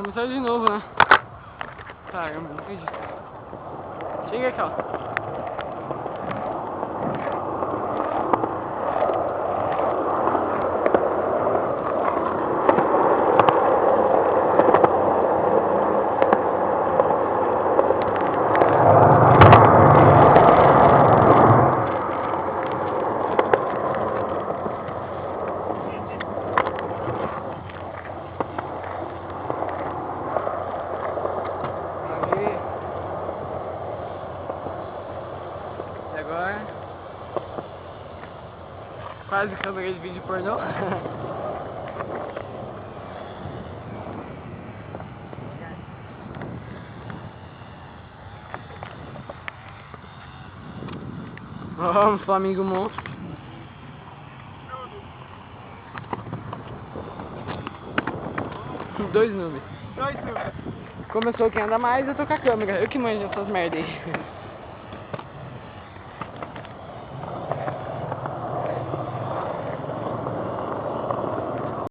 começar de novo, né? Caramba, não acredito. Chega aqui, ó. E agora quase câmera de vídeo pornô. Ó, um Flamengo monstro. Dois números. Começou quem anda mais, eu tô com a câmera. Eu que manjo essas merda aí.